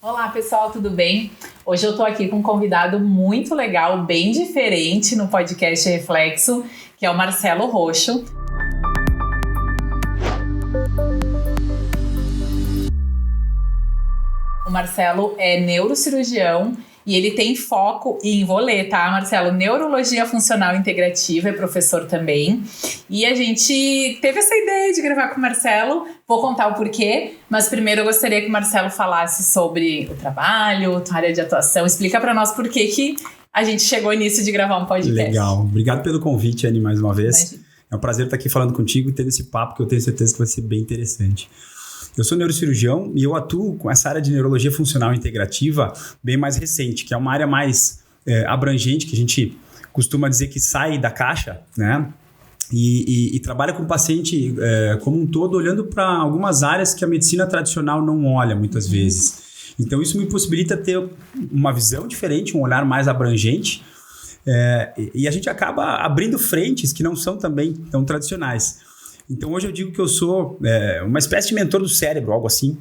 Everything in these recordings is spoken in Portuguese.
Olá pessoal, tudo bem? Hoje eu tô aqui com um convidado muito legal, bem diferente no podcast Reflexo, que é o Marcelo Roxo. O Marcelo é neurocirurgião e ele tem foco em, vou ler, tá, Marcelo? Neurologia Funcional Integrativa, é professor também. E a gente teve essa ideia de gravar com o Marcelo, vou contar o porquê, mas primeiro eu gostaria que o Marcelo falasse sobre o trabalho, a área de atuação. Explica para nós por que a gente chegou nisso de gravar um podcast. Legal, obrigado pelo convite, Anny, mais uma vez. Imagina. É um prazer estar aqui falando contigo e tendo esse papo que eu tenho certeza que vai ser bem interessante. Eu sou neurocirurgião e eu atuo com essa área de neurologia funcional integrativa bem mais recente, que é uma área mais abrangente, que a gente costuma dizer que sai da caixa, né? E trabalha com o paciente como um todo, olhando para algumas áreas que a medicina tradicional não olha muitas vezes. Então isso me possibilita ter uma visão diferente, um olhar mais abrangente, e a gente acaba abrindo frentes que não são também tão tradicionais. Então hoje eu digo que eu sou uma espécie de mentor do cérebro, algo assim,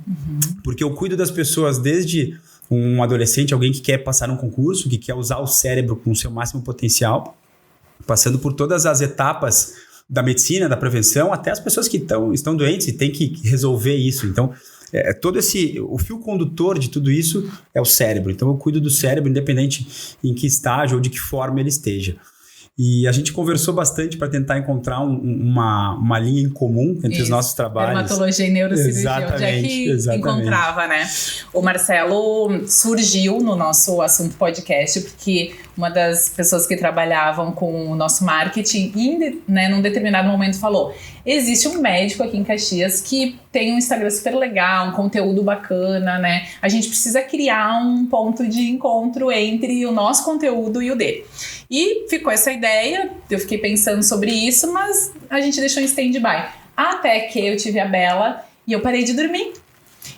porque eu cuido das pessoas desde um adolescente, alguém que quer passar num concurso, que quer usar o cérebro com o seu máximo potencial, passando por todas as etapas da medicina, da prevenção, até as pessoas que estão doentes e têm que resolver isso. Então, o fio condutor de tudo isso é o cérebro. Então, eu cuido do cérebro, independente em que estágio ou de que forma ele esteja. E a gente conversou bastante para tentar encontrar uma linha em comum entre os nossos trabalhos. Dermatologia e neurocirurgia, onde é que encontrava, né? O Marcelo surgiu no nosso assunto podcast, porque uma das pessoas que trabalhavam com o nosso marketing, num determinado momento falou: existe um médico aqui em Caxias que tem um Instagram super legal, um conteúdo bacana, né? A gente precisa criar um ponto de encontro entre o nosso conteúdo e o dele. E ficou essa ideia, eu fiquei pensando sobre isso, mas a gente deixou em stand-by. Até que eu tive a Bela e eu parei de dormir.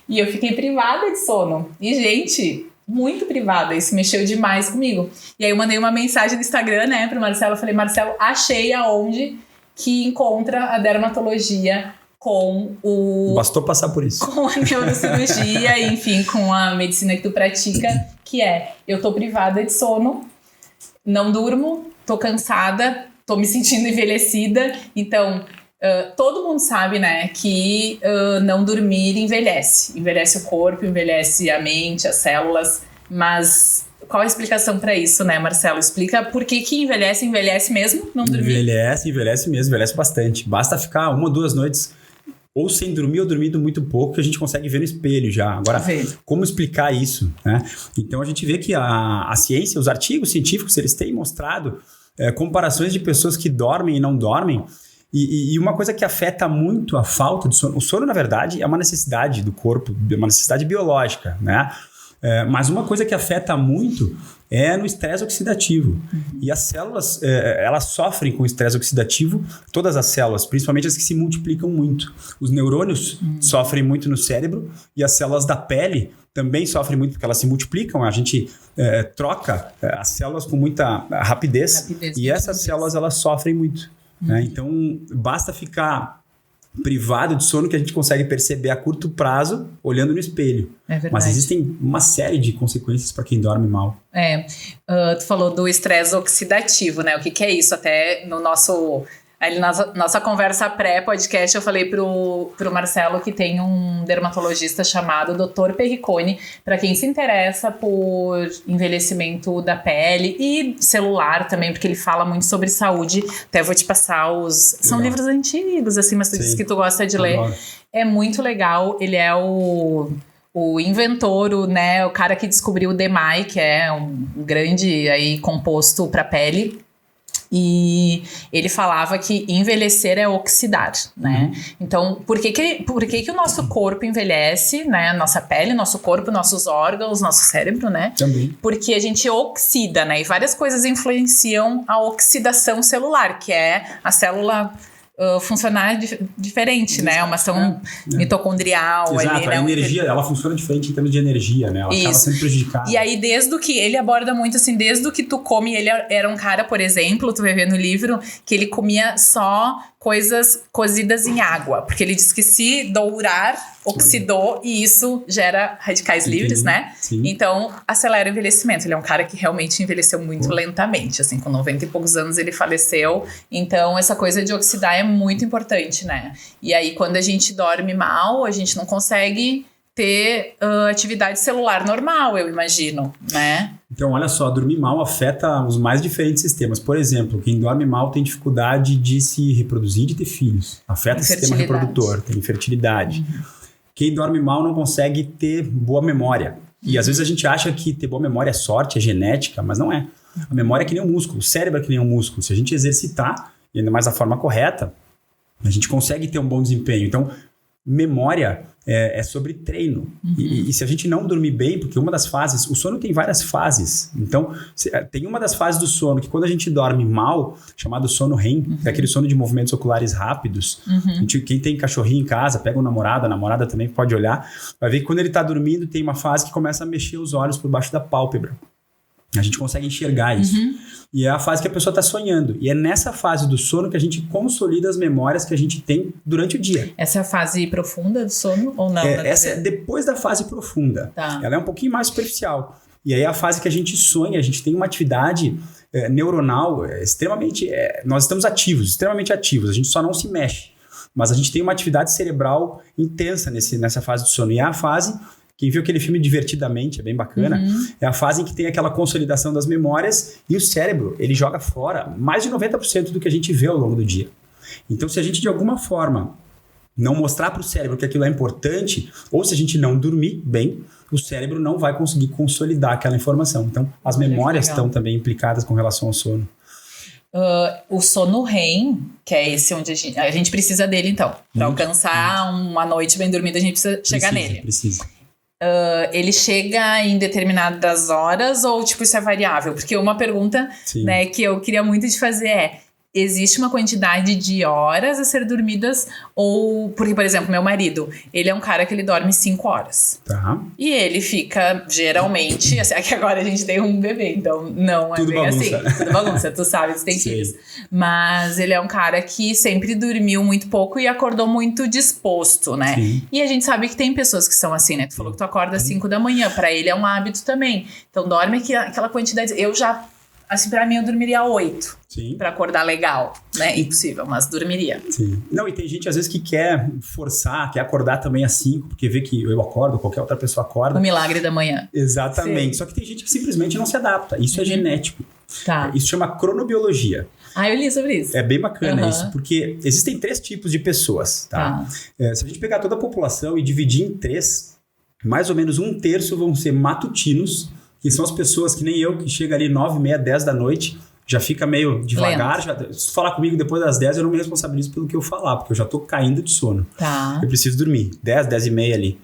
E eu fiquei privada de sono. E, gente, muito privada. Isso mexeu demais comigo. E aí eu mandei uma mensagem no Instagram, né, pro Marcelo. Eu falei: Marcelo, achei aonde que encontra a dermatologia com o... Bastou passar por isso. Com a neurocirurgia, enfim, com a medicina que tu pratica, que é: eu tô privada de sono, não durmo, tô cansada, tô me sentindo envelhecida. Então, todo mundo sabe, né, que não dormir envelhece. Envelhece o corpo, envelhece a mente, as células. Mas qual a explicação para isso, né, Marcelo? Explica por que envelhece mesmo não dormir. Envelhece mesmo, envelhece bastante. Basta ficar 1 ou 2 noites ou sem dormir ou dormindo muito pouco, que a gente consegue ver no espelho já. Agora, como explicar isso, né? Então, a gente vê que a ciência, os artigos científicos, eles têm mostrado comparações de pessoas que dormem e não dormem. E uma coisa que afeta muito a falta de sono... O sono, na verdade, é uma necessidade do corpo, uma necessidade biológica, né? Mas uma coisa que afeta muito é no estresse oxidativo. E as células, elas sofrem com o estresse oxidativo, todas as células, principalmente as que se multiplicam muito. Os neurônios sofrem muito no cérebro e as células da pele também sofrem muito porque elas se multiplicam. A gente troca as células com muita rapidez e essas células, elas sofrem muito. Né? Então, basta ficar privado de sono que a gente consegue perceber a curto prazo olhando no espelho. Mas existem uma série de consequências para quem dorme mal. Tu falou do estresse oxidativo, né? O que é isso? Até no nossa conversa pré-podcast, eu falei pro Marcelo que tem um dermatologista chamado Dr. Perricone, para quem se interessa por envelhecimento da pele e celular também, porque ele fala muito sobre saúde. Até vou te passar são livros antigos, assim, mas tu disse que tu gosta de ler. É muito legal. Ele é o inventor, o cara que descobriu o DMAI, que é um grande composto para pele. E ele falava que envelhecer é oxidar, né? Então, por que o nosso corpo envelhece, né? Nossa pele, nosso corpo, nossos órgãos, nosso cérebro, né? Também. Porque a gente oxida, né? E várias coisas influenciam a oxidação celular, que é a célula funcionar diferente, né? Uma ação mitocondrial. Exato, ali, né? A energia, ela funciona diferente em termos de energia, né? Ela acaba sendo prejudicada. E aí, desde o que ele aborda muito, assim, desde o que tu come, ele era um cara, por exemplo, tu vai ver no livro, que ele comia só coisas cozidas em água, porque ele diz que se dourar, oxidou e isso gera radicais livres, né? Sim. Então, acelera o envelhecimento. Ele é um cara que realmente envelheceu muito lentamente, assim, com 90 e poucos anos ele faleceu. Então, essa coisa de oxidar é muito importante, né? E aí, quando a gente dorme mal, a gente não consegue ter atividade celular normal, eu imagino, né? Então, olha só, dormir mal afeta os mais diferentes sistemas. Por exemplo, quem dorme mal tem dificuldade de se reproduzir e de ter filhos. Afeta o sistema reprodutor, tem infertilidade. Quem dorme mal não consegue ter boa memória. E às vezes a gente acha que ter boa memória é sorte, é genética, mas não é. A memória é que nem um músculo, o cérebro é que nem um músculo. Se a gente exercitar, e ainda mais da forma correta, a gente consegue ter um bom desempenho. Então, memória é sobre treino. E se a gente não dormir bem, porque uma das fases, o sono tem várias fases. Então, tem uma das fases do sono que quando a gente dorme mal, chamado sono REM, que é aquele sono de movimentos oculares rápidos. Quem tem cachorrinho em casa, pega a namorada também pode olhar, vai ver que quando ele está dormindo, tem uma fase que começa a mexer os olhos por baixo da pálpebra. A gente consegue enxergar isso. E é a fase que a pessoa está sonhando. E é nessa fase do sono que a gente consolida as memórias que a gente tem durante o dia. Essa é a fase profunda do sono ou não? Essa é depois da fase profunda. Tá. Ela é um pouquinho mais superficial. E aí é a fase que a gente sonha, a gente tem uma atividade neuronal extremamente... nós estamos ativos, extremamente ativos. A gente só não se mexe. Mas a gente tem uma atividade cerebral intensa nessa fase do sono. E é a fase... Quem viu aquele filme Divertidamente, é bem bacana, é a fase em que tem aquela consolidação das memórias e o cérebro, ele joga fora mais de 90% do que a gente vê ao longo do dia. Então, se a gente de alguma forma não mostrar para o cérebro que aquilo é importante, ou se a gente não dormir bem, o cérebro não vai conseguir consolidar aquela informação. Então, as memórias estão também implicadas com relação ao sono. O sono REM, que é esse onde a gente precisa dele, então. Para alcançar uma noite bem dormida, a gente precisa chegar nele. Precisa. Ele chega em determinadas horas ou tipo isso é variável? Porque uma pergunta, né, que eu queria muito te fazer é: existe uma quantidade de horas a ser dormidas? Ou, porque, por exemplo, meu marido, ele é um cara que ele dorme 5 horas. Tá. E ele fica, geralmente, assim, é que agora a gente tem um bebê, então não é tudo bem bagunça. assim. Tudo bagunça, tu sabe, tu tem filhos. Mas ele é um cara que sempre dormiu muito pouco e acordou muito disposto, né? Sim. E a gente sabe que tem pessoas que são assim, né? Tu falou que tu acorda às 5 da manhã, pra ele é um hábito também. Então dorme aquela quantidade. Eu já... Assim, pra mim, eu dormiria 8. Sim. Pra acordar legal, né? Impossível, mas dormiria. Sim. Não, e tem gente, às vezes, que quer forçar, quer acordar também às 5, porque vê que eu acordo, qualquer outra pessoa acorda. O milagre da manhã. Exatamente. Sim. Só que tem gente que simplesmente não se adapta. Isso é genético. Tá. Isso chama cronobiologia. Eu li sobre isso. É bem bacana isso, porque existem 3 tipos de pessoas, tá? Se a gente pegar toda a população e dividir em 3, mais ou menos 1/3 vão ser matutinos, que são as pessoas que nem eu, que chega ali 9h30, 10 da noite, já fica meio devagar. Se tu falar comigo depois das 10, eu não me responsabilizo pelo que eu falar, porque eu já tô caindo de sono. Tá. Eu preciso dormir. 10, 10h30 ali.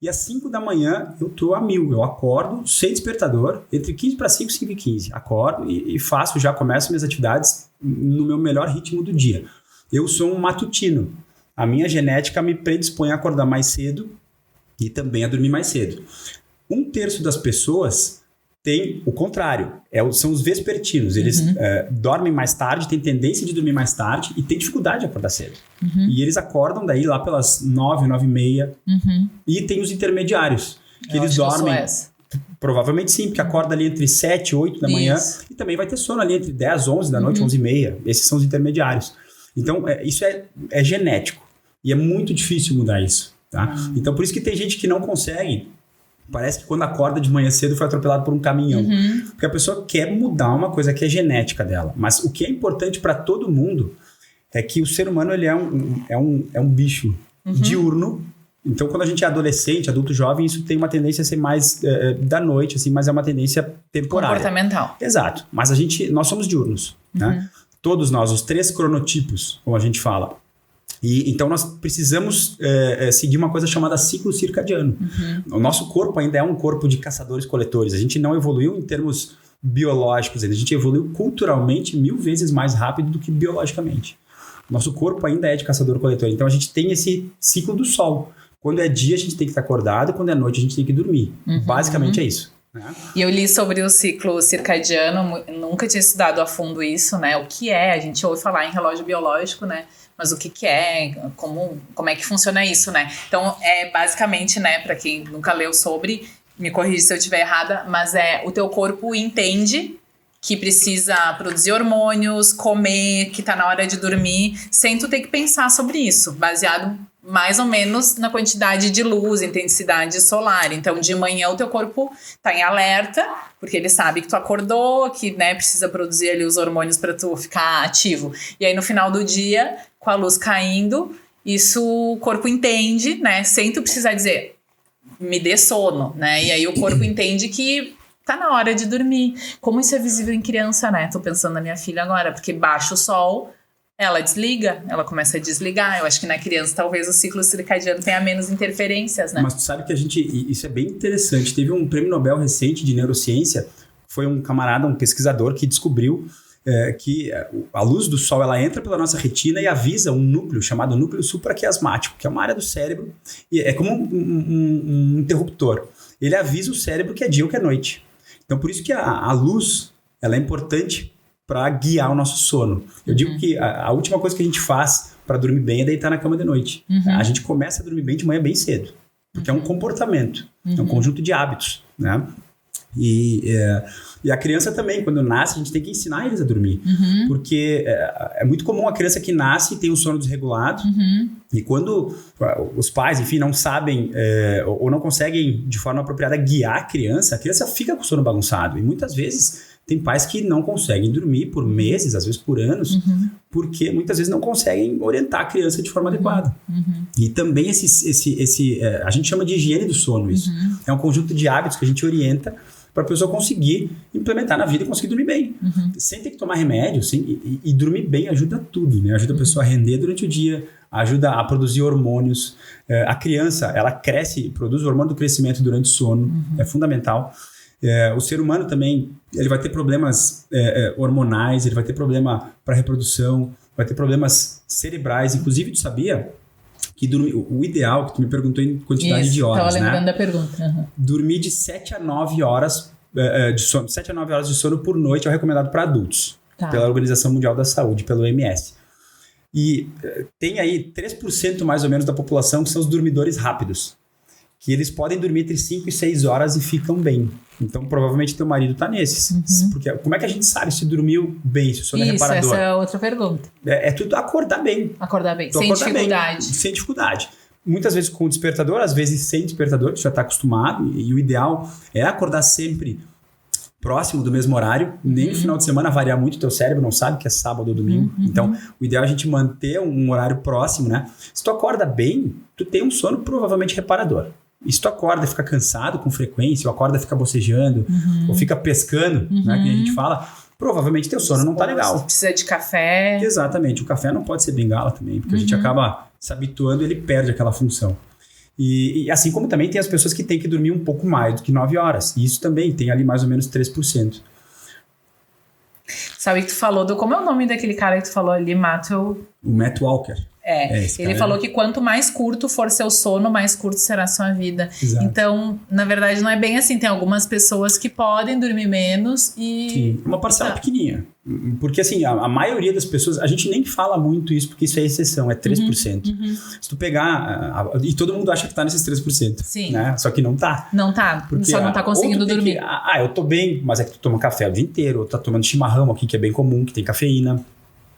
E às 5 da manhã, eu tô a 1000. Eu acordo, sem despertador, entre 15 para 5, 5h15. Acordo e faço, já começo minhas atividades no meu melhor ritmo do dia. Eu sou um matutino. A minha genética me predispõe a acordar mais cedo e também a dormir mais cedo. 1/3 das pessoas tem o contrário, são os vespertinos. Eles dormem mais tarde, têm tendência de dormir mais tarde e têm dificuldade de acordar cedo. E eles acordam daí lá pelas 9, 9h30. E tem os intermediários, que eles dormem... Provavelmente sim, porque acorda ali entre 7 e 8 da manhã e também vai ter sono ali entre 10, 11 da noite, 11h30. Esses são os intermediários. Então, isso é genético e é muito difícil mudar isso. Tá? Então, por isso que tem gente que não consegue... Parece que quando acorda de manhã cedo foi atropelado por um caminhão. Porque a pessoa quer mudar uma coisa que é genética dela. Mas o que é importante para todo mundo é que o ser humano ele é um bicho diurno. Então, quando a gente é adolescente, adulto jovem, isso tem uma tendência a ser mais da noite, assim, mas é uma tendência temporária. Comportamental. Exato. Mas nós somos diurnos. Né? Todos nós, os 3 cronotipos, como a gente fala. E então nós precisamos seguir uma coisa chamada ciclo circadiano. O nosso corpo ainda é um corpo de caçadores-coletores. A gente não evoluiu em termos biológicos, a gente evoluiu culturalmente 1000 vezes mais rápido do que biologicamente. Nosso corpo ainda é de caçador-coletor. Então a gente tem esse ciclo do sol. Quando é dia a gente tem que estar acordado, quando é noite a gente tem que dormir. Basicamente é isso. né? E eu li sobre o ciclo circadiano, nunca tinha estudado a fundo isso, né? O que é? A gente ouve falar em relógio biológico, né? Mas o que é? Como é que funciona isso, né? Então, basicamente, né, para quem nunca leu sobre, me corrija se eu estiver errada, mas o teu corpo entende que precisa produzir hormônios, comer, que tá na hora de dormir, sem tu ter que pensar sobre isso, baseado mais ou menos na quantidade de luz, intensidade solar. Então, de manhã o teu corpo tá em alerta, porque ele sabe que tu acordou, que, né, precisa produzir ali os hormônios para tu ficar ativo. E aí, no final do dia, com a luz caindo, isso o corpo entende, né, sem tu precisar dizer, me dê sono, né? E aí o corpo entende que tá na hora de dormir. Como isso é visível em criança, né? Tô pensando na minha filha agora, porque baixa o sol, ela desliga, ela começa a desligar. Eu acho que na criança talvez o ciclo circadiano tenha menos interferências, né? Mas tu sabe que isso é bem interessante. Teve um prêmio Nobel recente de neurociência, foi um camarada, um pesquisador que descobriu que a luz do sol ela entra pela nossa retina e avisa um núcleo chamado núcleo supraquiasmático, que é uma área do cérebro, e é como um interruptor. Ele avisa o cérebro que é dia ou que é noite. Então, por isso que a luz ela é importante para guiar o nosso sono. Eu digo que a última coisa que a gente faz para dormir bem é deitar na cama de noite. A gente começa a dormir bem de manhã bem cedo, porque é um comportamento, é um conjunto de hábitos, né? E a criança também, quando nasce, a gente tem que ensinar eles a dormir. Porque é muito comum a criança que nasce e tem um sono desregulado. E quando os pais, enfim, não sabem ou não conseguem de forma apropriada guiar a criança fica com o sono bagunçado. E muitas vezes tem pais que não conseguem dormir por meses, às vezes por anos, porque muitas vezes não conseguem orientar a criança de forma adequada. E também a gente chama de higiene do sono isso. É um conjunto de hábitos que a gente orienta para a pessoa conseguir implementar na vida e conseguir dormir bem. Sem ter que tomar remédio, e dormir bem ajuda tudo, né? Ajuda a pessoa a render durante o dia, ajuda a produzir hormônios. A criança, ela cresce, produz o hormônio do crescimento durante o sono, é fundamental. O ser humano também, ele vai ter problemas hormonais, ele vai ter problema para reprodução, vai ter problemas cerebrais. Inclusive, tu sabia que o ideal, que tu me perguntou em quantidade de horas, estava lembrando da pergunta. Dormir de 7 a 9 horas de sono, 7 a 9 horas de sono por noite é o recomendado para adultos, pela Organização Mundial da Saúde, pelo OMS. E tem aí 3% mais ou menos da população que são os dormidores rápidos, que eles podem dormir entre 5 e 6 horas e ficam bem. Então, provavelmente, teu marido tá nesses. Porque como é que a gente sabe se dormiu bem, se o sono é reparador? Essa é outra pergunta. É tudo acordar bem. Acordar bem, sem dificuldade. Sem dificuldade. Muitas vezes com despertador, às vezes sem despertador, que já tá acostumado. E o ideal é acordar sempre próximo do mesmo horário. Nem no final de semana variar muito, teu cérebro não sabe que é sábado ou domingo. Então, o ideal é a gente manter um horário próximo, né? Se tu acorda bem, tu tem um sono provavelmente reparador. E se tu acorda e fica cansado com frequência, ou acorda e fica bocejando, ou fica pescando, né, que a gente fala, provavelmente teu sono não tá legal. Precisa de café. Exatamente, o café não pode ser bengala também, porque a gente acaba se habituando e ele perde aquela função. E assim como também tem as pessoas que têm que dormir um pouco mais do que 9 horas, e isso também tem ali mais ou menos 3%. Sabe que tu falou como é o nome daquele cara que tu falou ali, O Matt Walker. Ele falou que quanto mais curto for seu sono, mais curto será a sua vida. Exato. Então, na verdade, não é bem assim. Tem algumas pessoas que podem dormir menos e... Sim, uma parcela pequenininha. Porque, assim, a maioria das pessoas... A gente nem fala muito isso, porque isso é exceção, é 3%. Se tu pegar... E todo mundo acha que tá nesses 3%. Sim. Né? Só que não tá. Não tá. Porque, só não tá conseguindo dormir. Eu tô bem, mas é que tu toma café o dia inteiro, ou tá tomando chimarrão aqui, que é bem comum, que tem cafeína.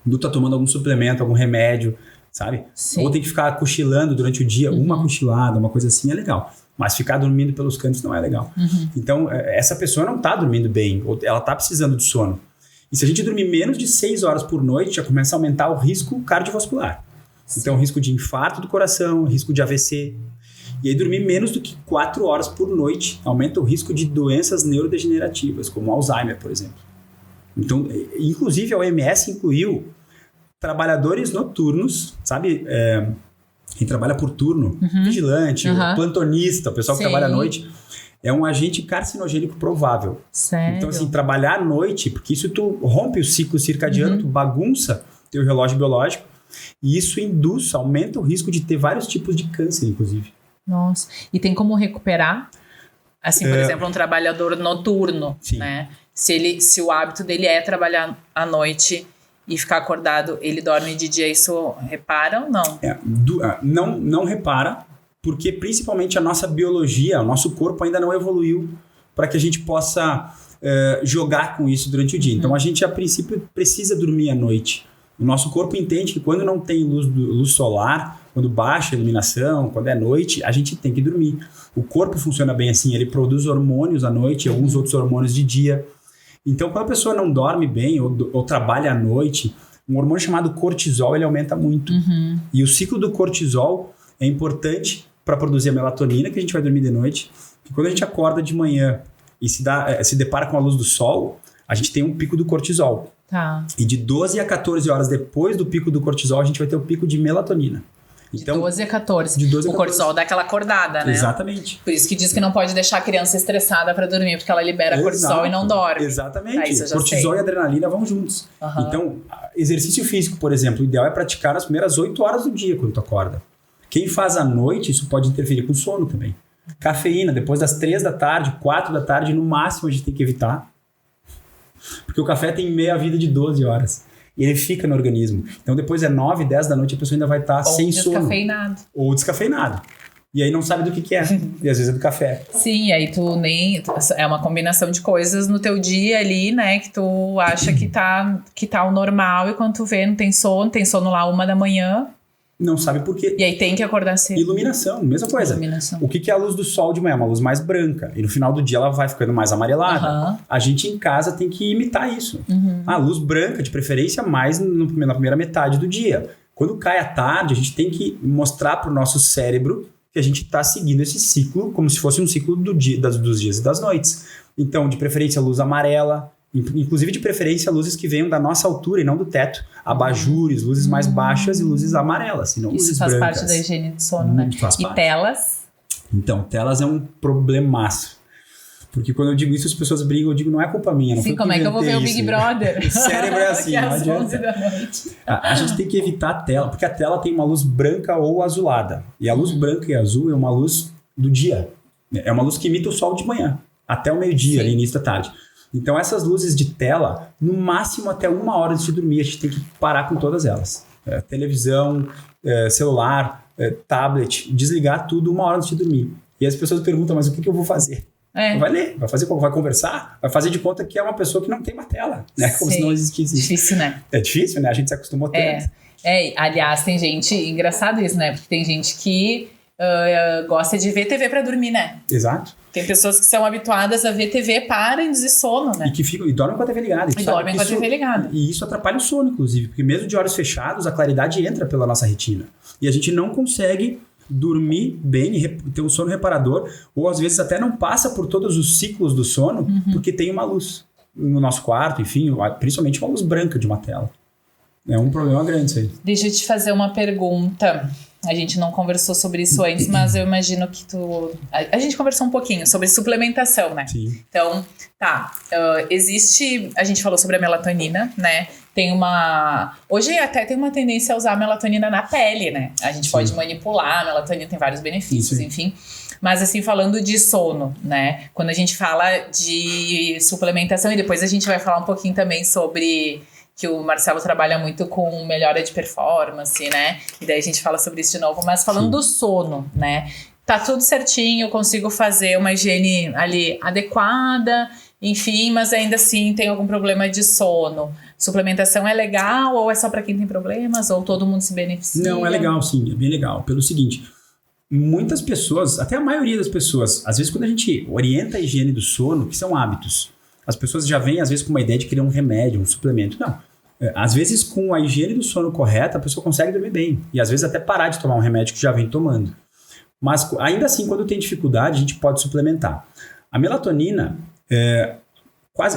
Ou tá tomando algum suplemento, algum remédio, sabe? Sim. Ou tem que ficar cochilando durante o dia, uma cochilada, uma coisa assim é legal. Mas ficar dormindo pelos cantos não é legal. Então, essa pessoa não tá dormindo bem, ou ela tá precisando de sono. E se a gente dormir menos de 6 horas por noite, já começa a aumentar o risco cardiovascular. Sim. Então, risco de infarto do coração, risco de AVC. E aí, dormir menos do que 4 horas por noite aumenta o risco de doenças neurodegenerativas, como Alzheimer, por exemplo. Então, inclusive, a OMS incluiu trabalhadores noturnos, sabe? Quem trabalha por turno, vigilante, plantonista, o pessoal que trabalha à noite, é um agente carcinogênico provável. Sério? Então, assim, trabalhar à noite, porque isso tu rompe o ciclo circadiano, tu bagunça teu relógio biológico, e isso aumenta o risco de ter vários tipos de câncer, inclusive. Nossa. E tem como recuperar? Assim, por exemplo, um trabalhador noturno, Sim. né? Se o hábito dele é trabalhar à noite e ficar acordado, ele dorme de dia, isso repara ou não? Não repara, porque principalmente a nossa biologia, o nosso corpo ainda não evoluiu para que a gente possa jogar com isso durante o dia. Então a gente, a princípio, precisa dormir à noite. O nosso corpo entende que quando não tem luz solar, quando baixa a iluminação, quando é noite, a gente tem que dormir. O corpo funciona bem assim, ele produz hormônios à noite e alguns outros hormônios de dia. Então, quando a pessoa não dorme bem ou trabalha à noite, um hormônio chamado cortisol, ele aumenta muito. E o ciclo do cortisol é importante para produzir a melatonina, que a gente vai dormir de noite. E quando a gente acorda de manhã e se depara com a luz do sol, a gente tem um pico do cortisol. Tá. E de 12 a 14 horas depois do pico do cortisol, a gente vai ter o pico de melatonina. Então, de 12 a 14. De 12 a 14. O cortisol dá aquela acordada, né? Exatamente. Por isso que diz que não pode deixar a criança estressada para dormir, porque ela libera cortisol e não dorme. Exatamente. Cortisol e adrenalina vão juntos. Então, exercício físico, por exemplo, o ideal é praticar nas primeiras 8 horas do dia quando tu acorda. Quem faz à noite, isso pode interferir com o sono também. Cafeína, depois das 3 da tarde, 4 da tarde, no máximo a gente tem que evitar. Porque o café tem meia vida de 12 horas. E ele fica no organismo. Então depois 9, 10 da noite a pessoa ainda vai estar sem sono. Ou descafeinado. E aí não sabe do que é. E às vezes é do café. Sim, aí tu nem... É uma combinação de coisas no teu dia ali, né? Que tu acha que tá o normal. E quando tu vê, não tem sono lá 1 da manhã. Não sabe por quê. E aí tem que acordar cedo. Iluminação, mesma coisa. O que é a luz do sol de manhã? Uma luz mais branca. E no final do dia ela vai ficando mais amarelada. A gente em casa tem que imitar isso. A luz branca, de preferência, mais na primeira metade do dia. Quando cai a tarde, a gente tem que mostrar para o nosso cérebro que a gente está seguindo esse ciclo como se fosse um ciclo dos dias e das noites. Então, de preferência, luz amarela. Inclusive, de preferência, luzes que venham da nossa altura e não do teto. Abajures, luzes mais baixas e luzes amarelas, e não luzes brancas. Isso faz parte da higiene do sono, né? E telas? Então, telas é um problemaço. Porque quando eu digo isso, as pessoas brigam, eu digo, não é culpa minha. Não Sim, como é que eu vou ver o Big Brother? O cérebro é assim, não adianta. 11 da noite. A gente tem que evitar a tela, porque a tela tem uma luz branca ou azulada. E a luz branca e azul é uma luz do dia. É uma luz que imita o sol de manhã, até o meio-dia, ali, início da tarde. Então, essas luzes de tela, no máximo até 1 hora antes de dormir, a gente tem que parar com todas elas. Televisão, celular, tablet, desligar tudo 1 hora antes de dormir. E as pessoas perguntam, mas o que eu vou fazer? Vai ler, vai fazer como? Vai conversar? Vai fazer de conta que é uma pessoa que não tem uma tela, né? Como se não existisse. Difícil, né? É difícil, né? A gente se acostumou tanto. Aliás, tem gente... Engraçado isso, né? Porque tem gente que gosta de ver TV pra dormir, né? Exato. Tem pessoas que são habituadas a ver TV para induzir sono, né? E dormem com a TV ligada. E dormem com a TV ligada. E isso atrapalha o sono, inclusive. Porque mesmo de olhos fechados, a claridade entra pela nossa retina. E a gente não consegue dormir bem e ter um sono reparador. Ou às vezes até não passa por todos os ciclos do sono, porque tem uma luz no nosso quarto, enfim, principalmente uma luz branca de uma tela. É um problema grande isso aí. Deixa eu te fazer uma pergunta. A gente não conversou sobre isso antes, mas eu imagino que a gente conversou um pouquinho sobre suplementação, né? Sim. Então, existe... A gente falou sobre a melatonina, né? Hoje até tem uma tendência a usar a melatonina na pele, né? A gente pode manipular, a melatonina tem vários benefícios, enfim. Mas assim, falando de sono, né? Quando a gente fala de suplementação, e depois a gente vai falar um pouquinho também sobre... que o Marcelo trabalha muito com melhora de performance, né? E daí a gente fala sobre isso de novo. Mas falando do sono, né? Tá tudo certinho, eu consigo fazer uma higiene ali adequada, enfim, mas ainda assim tem algum problema de sono. Suplementação é legal ou é só para quem tem problemas? Ou todo mundo se beneficia? Não, é legal sim, é bem legal. Pelo seguinte, muitas pessoas, até a maioria das pessoas, às vezes quando a gente orienta a higiene do sono, que são hábitos, as pessoas já vêm, às vezes, com uma ideia de criar um remédio, um suplemento. Não. Às vezes, com a higiene do sono correta, a pessoa consegue dormir bem. E, às vezes, até parar de tomar um remédio que já vem tomando. Mas, ainda assim, quando tem dificuldade, a gente pode suplementar. A melatonina,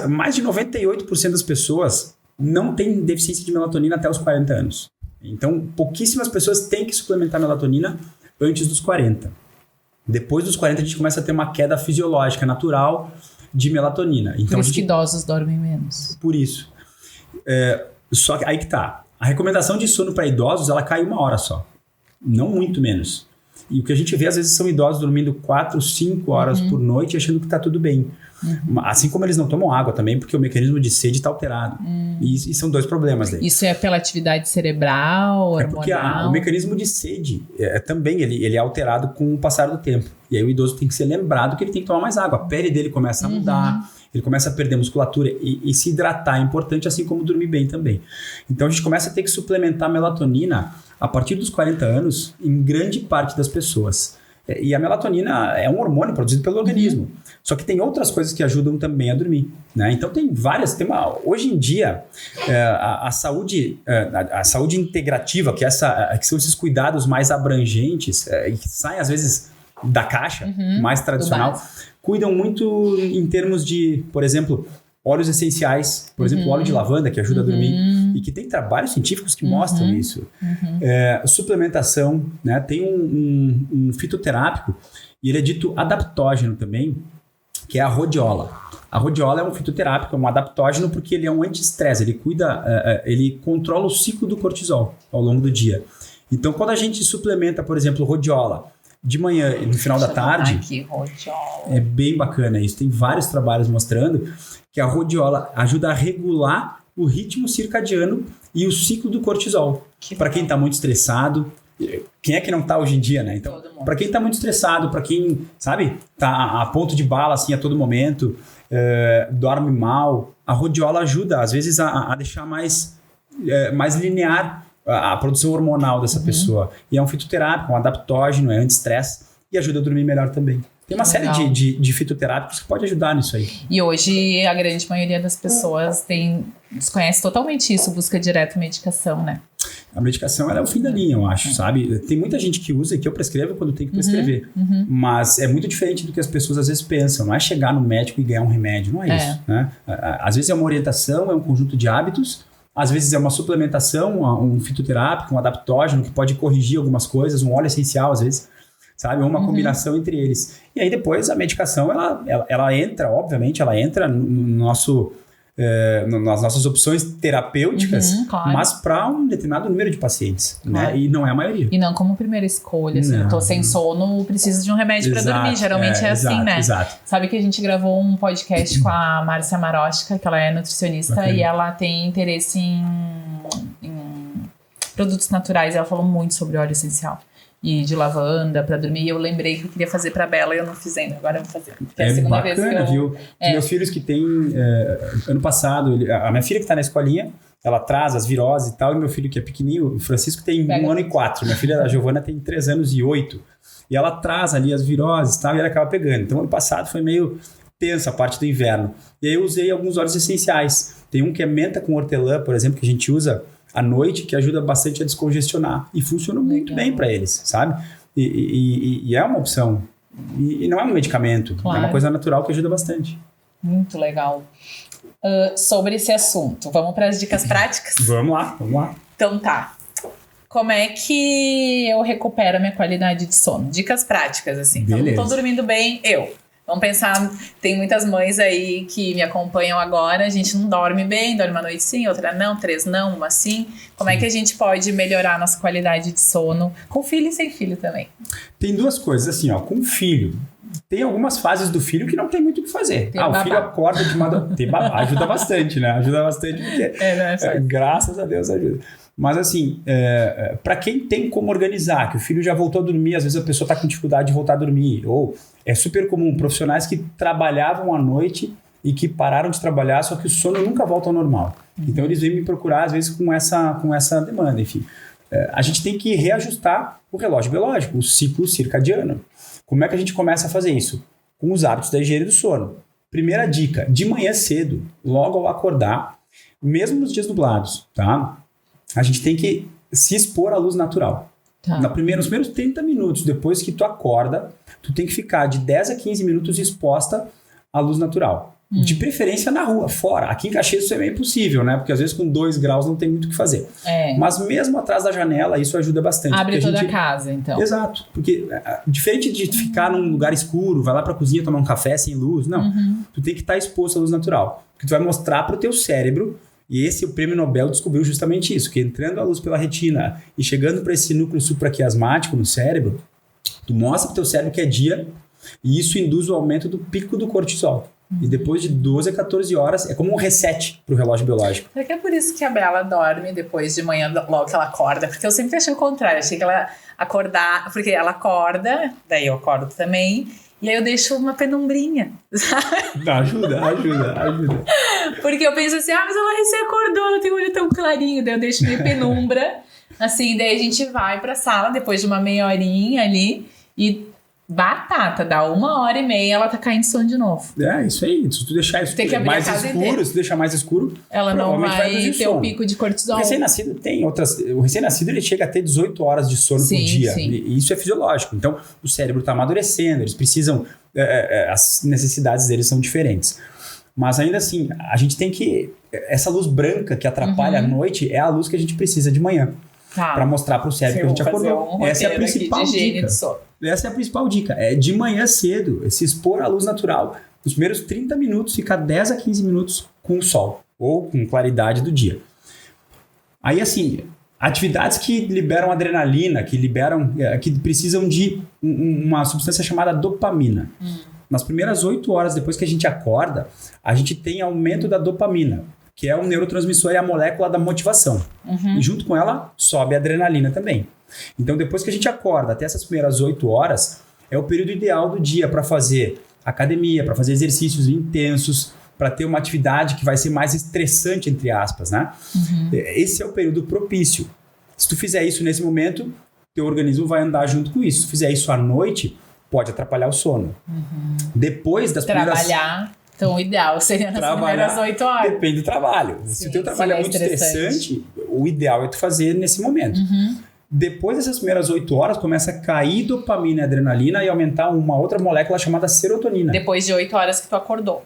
mais de 98% das pessoas não tem deficiência de melatonina até os 40 anos. Então, pouquíssimas pessoas têm que suplementar melatonina antes dos 40. Depois dos 40, a gente começa a ter uma queda fisiológica natural de melatonina. Então, por isso que idosos dormem menos. Por isso. Só que aí que tá. A recomendação de sono para idosos, ela cai 1 hora só. Não muito menos. E o que a gente vê, às vezes, são idosos dormindo 4, 5 horas por noite achando que está tudo bem. Assim como eles não tomam água também, porque o mecanismo de sede está alterado. E são 2 problemas daí. Isso é pela atividade cerebral, hormonal? Porque o mecanismo de sede também ele é alterado com o passar do tempo. E aí o idoso tem que ser lembrado que ele tem que tomar mais água. A pele dele começa a mudar, ele começa a perder musculatura e se hidratar é importante, assim como dormir bem também. Então a gente começa a ter que suplementar melatonina a partir dos 40 anos em grande parte das pessoas. E a melatonina é um hormônio produzido pelo organismo. Só que tem outras coisas que ajudam também a dormir, né? Então tem várias... hoje em dia, a saúde integrativa, que são esses cuidados mais abrangentes, que saem às vezes da caixa, mais tradicional, cuidam muito em termos de, por exemplo, óleos essenciais, por exemplo, o óleo de lavanda, que ajuda a dormir, e que tem trabalhos científicos que mostram isso. Suplementação, né? Tem um fitoterápico, e ele é dito adaptógeno também, que é a rhodiola. A rhodiola é um fitoterápico, é um adaptógeno, porque ele é um anti-estresse, ele controla o ciclo do cortisol ao longo do dia. Então, quando a gente suplementa, por exemplo, rhodiola, de manhã e no final da tarde, aqui, rhodiola. É bem bacana isso. Tem vários trabalhos mostrando que a rhodiola ajuda a regular o ritmo circadiano e o ciclo do cortisol. Para quem está muito estressado, quem é que não está hoje em dia, né? Então, para quem está muito estressado, para quem, sabe, está a ponto de bala assim a todo momento, dorme mal, a rhodiola ajuda, às vezes, a deixar mais linear a produção hormonal dessa pessoa. E é um fitoterápico, um adaptógeno, é anti-estresse e ajuda a dormir melhor também. Tem uma série de fitoterápicos que pode ajudar nisso aí. E hoje a grande maioria das pessoas desconhece totalmente isso, busca direto medicação, né? A medicação ela é o fim da linha, eu acho, sabe? Tem muita gente que usa e que eu prescrevo quando tem que prescrever. Mas é muito diferente do que as pessoas às vezes pensam. Não é chegar no médico e ganhar um remédio, não é isso. Né? Às vezes é uma orientação, é um conjunto de hábitos. Às vezes é uma suplementação, um fitoterápico, um adaptógeno que pode corrigir algumas coisas, um óleo essencial às vezes, sabe? Ou uma combinação entre eles. E aí depois a medicação, ela entra, obviamente, ela entra no nosso... nas nossas opções terapêuticas, claro, mas para um determinado número de pacientes, claro, né? E não é a maioria. E não como primeira escolha, assim, eu tô sem sono, preciso de um remédio para dormir, geralmente é assim, né? Exato. Sabe que a gente gravou um podcast com a Márcia Maroshka, que ela é nutricionista, bacana, e ela tem interesse em produtos naturais, ela falou muito sobre óleo essencial e de lavanda para dormir, e eu lembrei que eu queria fazer pra Bela e eu não fiz ainda, agora eu vou fazer. É a segunda bacana, vez que eu... viu? Meus filhos que têm, ano passado, a minha filha que tá na escolinha, ela traz as viroses e tal, e meu filho que é pequenininho, o Francisco tem 1 ano e 4, minha filha, a Giovana, tem 3 anos e 8, e ela traz ali as viroses e tal, e ela acaba pegando. Então, ano passado foi meio tensa a parte do inverno, e aí eu usei alguns óleos essenciais. Tem um que é menta com hortelã, por exemplo, que a gente usa à noite, que ajuda bastante a descongestionar. E funciona muito bem para eles, sabe? E é uma opção. E não é um medicamento. Claro. É uma coisa natural que ajuda bastante. Muito legal. Sobre esse assunto, vamos para as dicas práticas? Vamos lá. Então tá. Como é que eu recupero a minha qualidade de sono? Dicas práticas, assim. Beleza. Então, não tô dormindo bem, Vamos pensar, tem muitas mães aí que me acompanham agora, a gente não dorme bem, dorme uma noite sim, outra não, 3 não, uma sim. Como é que a gente pode melhorar a nossa qualidade de sono com filho e sem filho também? Tem 2 coisas, assim, com filho. Tem algumas fases do filho que não tem muito o que fazer. O filho acorda de madrugada. Tem babá, ajuda bastante, né? Ajuda bastante porque, graças a Deus, ajuda. Mas assim, para quem tem como organizar, que o filho já voltou a dormir, às vezes a pessoa está com dificuldade de voltar a dormir, ou é super comum, profissionais que trabalhavam à noite e que pararam de trabalhar, só que o sono nunca volta ao normal. Então eles vêm me procurar, às vezes, com essa demanda, enfim. A gente tem que reajustar o relógio biológico, o ciclo circadiano. Como é que a gente começa a fazer isso? Com os hábitos da higiene do sono. Primeira dica, de manhã cedo, logo ao acordar, mesmo nos dias nublados, tá? A gente tem que se expor à luz natural. Tá. Nos primeiros 30 minutos, depois que tu acorda, tu tem que ficar de 10 a 15 minutos exposta à luz natural. De preferência na rua, fora. Aqui em Caxias isso é meio impossível, né? Porque às vezes com 2 graus não tem muito o que fazer. Mas mesmo atrás da janela, isso ajuda bastante. Abre toda a casa, então. Exato. Porque diferente de ficar num lugar escuro, vai lá pra cozinha tomar um café sem luz, não. Tu tem que estar exposto à luz natural. Porque tu vai mostrar pro teu cérebro. E o prêmio Nobel descobriu justamente isso, que entrando a luz pela retina e chegando para esse núcleo supraquiasmático no cérebro, Tu mostra pro teu cérebro que é dia e isso induz o aumento do pico do cortisol. E depois de 12 a 14 horas, é como um reset pro relógio biológico. Será que é por isso que a Bela dorme depois de manhã, logo que ela acorda? Porque eu sempre achei o contrário. Achei que ela acordar... Porque ela acorda, daí eu acordo também... E aí eu deixo uma penumbrinha, sabe? Ajuda. Porque eu penso assim, mas ela recém acordou, ela tem o olho tão clarinho. Daí eu deixo meio penumbra, assim, daí a gente vai pra sala depois de uma meia horinha ali e batata, dá 1h30, ela tá caindo de sono de novo. É, isso aí. Se tu deixar mais escuro, se tu deixar mais escuro, ela não vai ter o pico de cortisol. O recém-nascido tem outras... O recém-nascido, ele chega a ter 18 horas de sono por dia. Sim. E isso é fisiológico. Então, o cérebro tá amadurecendo, eles precisam... as necessidades deles são diferentes. Mas ainda assim, a gente tem que... Essa luz branca que atrapalha a noite é a luz que a gente precisa de manhã. Para mostrar pro cérebro que a gente acordou. Essa é a principal dica. Essa é a principal dica. É de manhã cedo, se expor à luz natural. Nos primeiros 30 minutos, ficar 10 a 15 minutos com o sol. Ou com claridade do dia. Aí, assim, atividades que liberam adrenalina, que precisam de uma substância chamada dopamina. Nas primeiras 8 horas depois que a gente acorda, a gente tem aumento da dopamina, que é um neurotransmissor e a molécula da motivação. E junto com ela, sobe a adrenalina também. Então, depois que a gente acorda, até essas primeiras 8 horas, é o período ideal do dia para fazer academia, para fazer exercícios intensos, para ter uma atividade que vai ser mais estressante, entre aspas, né? Esse é o período propício. Se tu fizer isso nesse momento, teu organismo vai andar junto com isso. Se tu fizer isso à noite, pode atrapalhar o sono. Depois das Trabalhar... Então, o ideal seria nas primeiras 8 horas. Depende do trabalho. Se o teu trabalho é muito estressante, o ideal é tu fazer nesse momento. Depois dessas primeiras 8 horas, começa a cair dopamina e adrenalina e aumentar uma outra molécula chamada serotonina. Depois de 8 horas que tu acordou.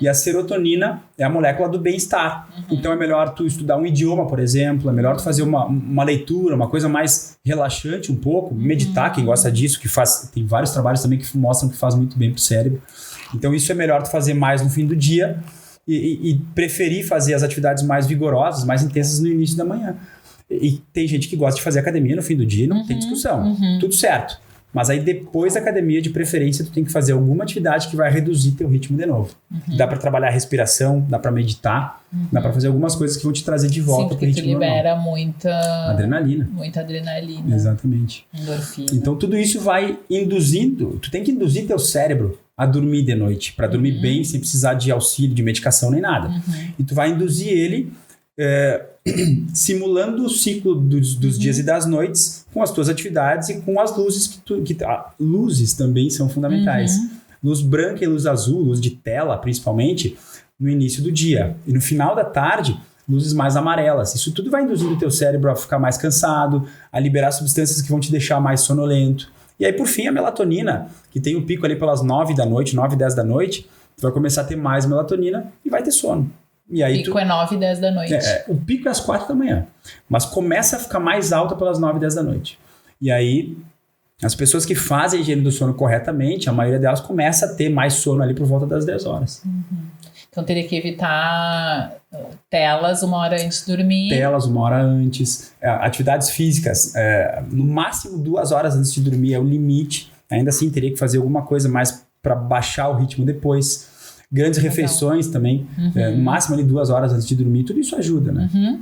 E a serotonina é a molécula do bem-estar. Então é melhor tu estudar um idioma, por exemplo. É melhor tu fazer uma leitura, uma coisa mais relaxante um pouco. Meditar, quem gosta disso, tem vários trabalhos também que mostram que faz muito bem pro cérebro. Então isso é melhor tu fazer mais no fim do dia e preferir fazer as atividades mais vigorosas, mais intensas no início da manhã. E tem gente que gosta de fazer academia no fim do dia e não tem discussão. Tudo certo. Mas aí depois da academia, de preferência, tu tem que fazer alguma atividade que vai reduzir teu ritmo de novo. Dá pra trabalhar a respiração, dá pra meditar, dá pra fazer algumas coisas que vão te trazer de volta pro ritmo normal. Libera muita adrenalina. Exatamente. Endorfina. Então tudo isso vai induzindo, tu tem que induzir teu cérebro a dormir de noite, pra dormir bem, sem precisar de auxílio, de medicação nem nada. E tu vai induzir ele simulando o ciclo dos dias e das noites com as tuas atividades e com as luzes luzes também são fundamentais. Luz branca e luz azul, luz de tela principalmente, no início do dia. E no final da tarde, luzes mais amarelas. Isso tudo vai induzindo o teu cérebro a ficar mais cansado, a liberar substâncias que vão te deixar mais sonolento. E aí, por fim, a melatonina, que tem um pico ali pelas 9 da noite, 9 e 10 da noite, tu vai começar a ter mais melatonina e vai ter sono. E aí o pico é 9 e 10 da noite. O pico é às 4 da manhã. Mas começa a ficar mais alta pelas 9 e 10 da noite. E aí, as pessoas que fazem a higiene do sono corretamente, a maioria delas começa a ter mais sono ali por volta das 10 horas. Então teria que evitar telas 1 hora antes de dormir. Telas 1 hora antes. Atividades físicas, no máximo 2 horas antes de dormir é o limite. Ainda assim, teria que fazer alguma coisa mais para baixar o ritmo depois. Grandes refeições também, no máximo ali 2 horas antes de dormir, tudo isso ajuda, né?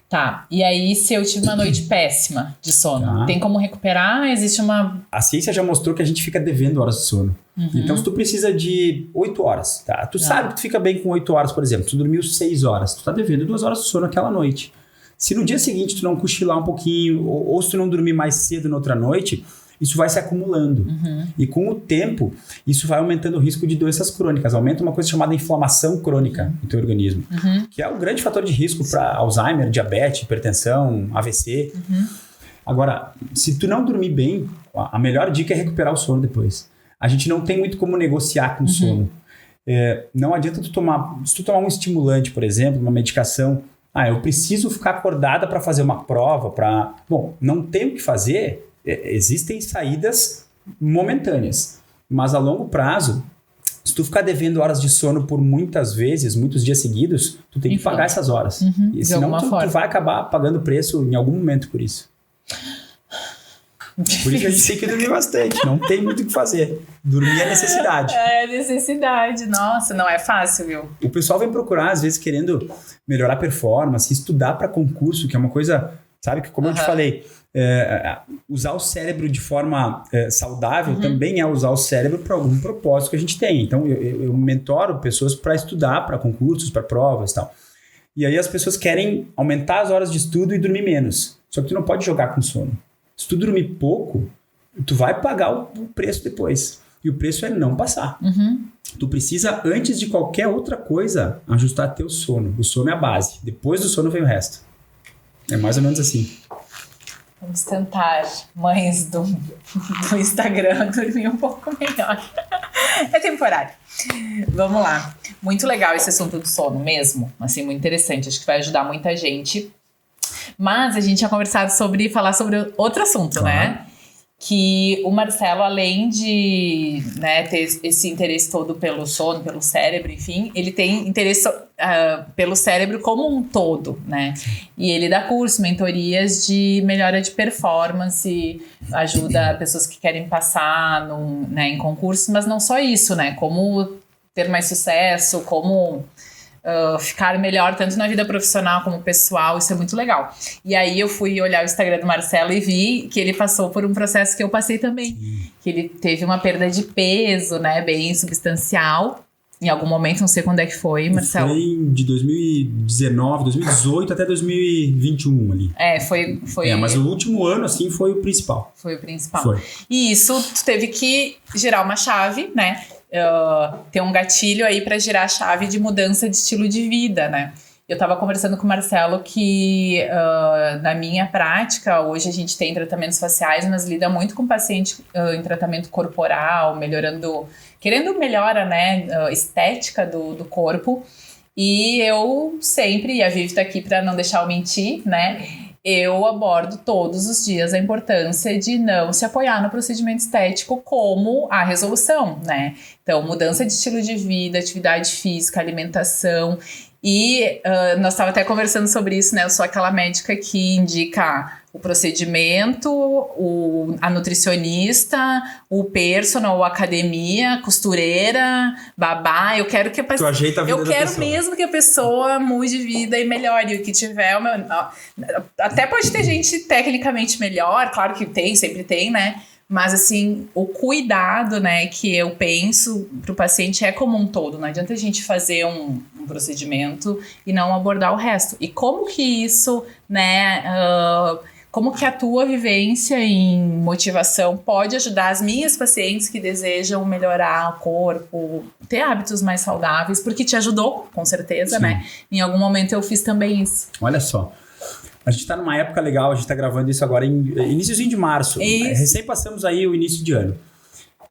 Tá, e aí se eu tive uma noite péssima de sono, tem como recuperar? Existe uma... A ciência já mostrou que a gente fica devendo horas de sono. Então se tu precisa de 8 horas, tá? Tu sabe que tu fica bem com 8 horas, por exemplo, tu dormiu 6 horas, tu tá devendo 2 horas de sono aquela noite. Se no dia seguinte tu não cochilar um pouquinho, ou se tu não dormir mais cedo na outra noite, isso vai se acumulando. E com o tempo, isso vai aumentando o risco de doenças crônicas. Aumenta uma coisa chamada inflamação crônica no teu organismo, que é o grande fator de risco para Alzheimer, diabetes, hipertensão, AVC. Agora, se tu não dormir bem, a melhor dica é recuperar o sono depois. A gente não tem muito como negociar com o sono. Não adianta tu tomar... Se tu tomar um estimulante, por exemplo, uma medicação... eu preciso ficar acordada para fazer uma prova, para... Bom, não tem o que fazer... Existem saídas momentâneas, mas a longo prazo, se tu ficar devendo horas de sono por muitos dias seguidos, tu tem que pagar essas horas. E senão tu vai acabar pagando preço em algum momento por isso. Por isso que a gente tem que dormir bastante, não tem muito o que fazer. Dormir é necessidade. É necessidade, nossa, não é fácil, viu? O pessoal vem procurar, às vezes, querendo melhorar a performance, estudar para concurso, que é uma coisa, sabe, que como eu te falei, usar o cérebro de forma saudável também é usar o cérebro para algum propósito que a gente tem. Então, eu mentoro pessoas para estudar para concursos, para provas e tal. E aí as pessoas querem aumentar as horas de estudo e dormir menos. Só que tu não pode jogar com sono. Se tu dormir pouco, tu vai pagar o preço depois. E o preço é não passar. Tu precisa, antes de qualquer outra coisa, ajustar teu sono. O sono é a base. Depois do sono vem o resto. É mais ou menos assim. Vamos tentar, mães do Instagram, dormir um pouco melhor. É temporário. Vamos lá. Muito legal esse assunto do sono mesmo. Assim, muito interessante. Acho que vai ajudar muita gente. Mas a gente tinha conversado sobre falar sobre outro assunto, né? Que o Marcelo, além de ter esse interesse todo pelo sono, pelo cérebro, enfim, ele tem interesse pelo cérebro como um todo, né? E ele dá curso, mentorias de melhora de performance, ajuda pessoas que querem passar em concurso, mas não só isso, né? Como ter mais sucesso, como ficar melhor tanto na vida profissional como pessoal, isso é muito legal. E aí eu fui olhar o Instagram do Marcelo e vi que ele passou por um processo que eu passei também. Que ele teve uma perda de peso, né, bem substancial. Em algum momento, não sei quando é que foi, Marcelo. Foi de 2019, 2018 até 2021 ali. Foi. Mas o último ano, assim, foi o principal. Foi o principal. E isso, tu teve que girar uma chave, né? Ter um gatilho aí para girar a chave de mudança de estilo de vida, né? Eu tava conversando com o Marcelo que na minha prática, hoje a gente tem tratamentos faciais, mas lida muito com paciente em tratamento corporal, querendo melhora, né, estética do corpo. E eu sempre, e a Vivi tá aqui para não deixar eu mentir, né? Eu abordo todos os dias a importância de não se apoiar no procedimento estético como a resolução, né? Então, mudança de estilo de vida, atividade física, alimentação. E nós estávamos até conversando sobre isso, né? Eu sou aquela médica que indica o procedimento, a nutricionista, o personal, a academia, costureira, babá. Eu quero que a pessoa. Eu quero mesmo que a pessoa mude de vida e melhore. O que tiver. Até pode ter gente tecnicamente melhor, claro que tem, sempre tem, né? Mas, assim, o cuidado, né, que eu penso pro paciente é como um todo. Não adianta a gente fazer um procedimento e não abordar o resto. E como que isso, né, como que a tua vivência em motivação pode ajudar as minhas pacientes que desejam melhorar o corpo, ter hábitos mais saudáveis, porque te ajudou, com certeza, sim, né? Em algum momento eu fiz também isso. Olha só. A gente tá numa época legal, a gente tá gravando isso agora em iníciozinho de março. Isso. Recém passamos aí o início de ano.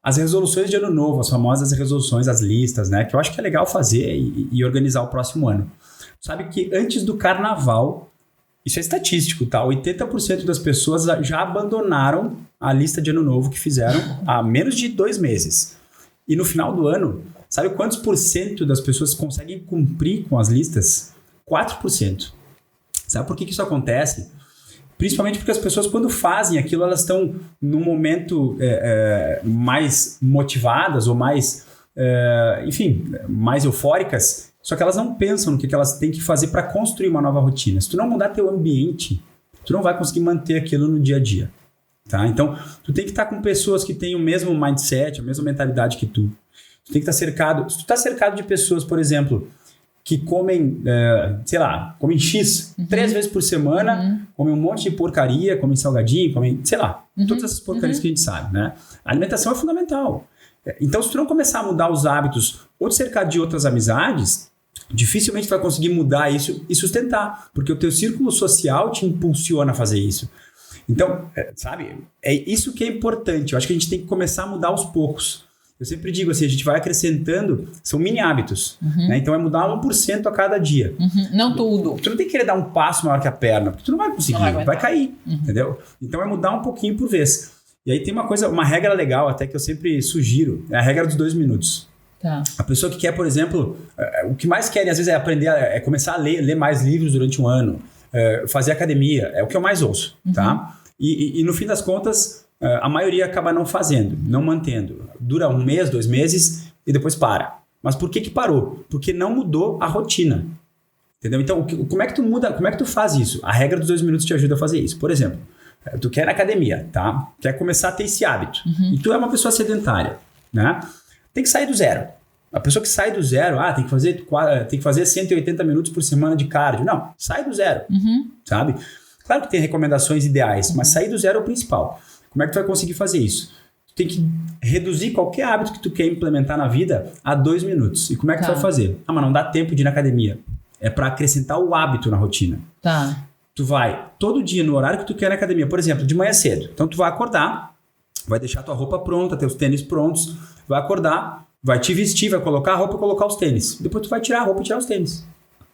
As resoluções de ano novo, as famosas resoluções, as listas, né? Que eu acho que é legal fazer e organizar o próximo ano. Sabe que antes do carnaval, isso é estatístico, tá? 80% das pessoas já abandonaram a lista de ano novo que fizeram há menos de 2 meses. E no final do ano, sabe quantos % das pessoas conseguem cumprir com as listas? 4%. Sabe por que isso acontece? Principalmente porque as pessoas, quando fazem aquilo, elas estão num momento mais motivadas ou mais, mais eufóricas, só que elas não pensam no que elas têm que fazer para construir uma nova rotina. Se tu não mudar teu ambiente, tu não vai conseguir manter aquilo no dia a dia. Tá? Então, tu tem que estar com pessoas que têm o mesmo mindset, a mesma mentalidade que tu. Tu tem que estar cercado... Se tu está cercado de pessoas, por exemplo, que comem, comem X 3 vezes por semana, comem um monte de porcaria, comem salgadinho, comem, todas essas porcarias que a gente sabe, né? A alimentação é fundamental. Então, se tu não começar a mudar os hábitos ou te cercar de outras amizades, dificilmente tu vai conseguir mudar isso e sustentar, porque o teu círculo social te impulsiona a fazer isso. Então, é isso que é importante. Eu acho que a gente tem que começar a mudar aos poucos. Eu sempre digo assim, a gente vai acrescentando, são mini hábitos, né? Então é mudar 1% a cada dia. Não tudo. Tu não tem que querer dar um passo maior que a perna, porque tu não vai conseguir, vai cair, entendeu? Então é mudar um pouquinho por vez. E aí tem uma regra legal até que eu sempre sugiro, é a regra dos 2 minutos. Tá. A pessoa que quer, por exemplo, o que mais querem às vezes é aprender, é começar a ler mais livros durante um ano, fazer academia, é o que eu mais ouço, tá? E no fim das contas, a maioria acaba não fazendo, não mantendo. Dura 1 mês, 2 meses e depois para. Mas por que parou? Porque não mudou a rotina. Entendeu? Então, como é que tu muda, como é que tu faz isso? A regra dos 2 minutos te ajuda a fazer isso. Por exemplo, tu quer ir na academia, tá? Quer começar a ter esse hábito. E tu é uma pessoa sedentária, né? Tem que sair do zero. A pessoa que sai do zero, tem que fazer 180 minutos por semana de cardio. Não, sai do zero, sabe? Claro que tem recomendações ideais, mas sair do zero é o principal. Como é que tu vai conseguir fazer isso? Tu tem que reduzir qualquer hábito que tu quer implementar na vida a 2 minutos. E como é que tu vai fazer? Mas não dá tempo de ir na academia. É para acrescentar o hábito na rotina. Tá. Tu vai todo dia no horário que tu quer na academia. Por exemplo, de manhã cedo. Então tu vai acordar, vai deixar tua roupa pronta, teus tênis prontos, vai acordar, vai te vestir, vai colocar a roupa e colocar os tênis. Depois tu vai tirar a roupa e tirar os tênis.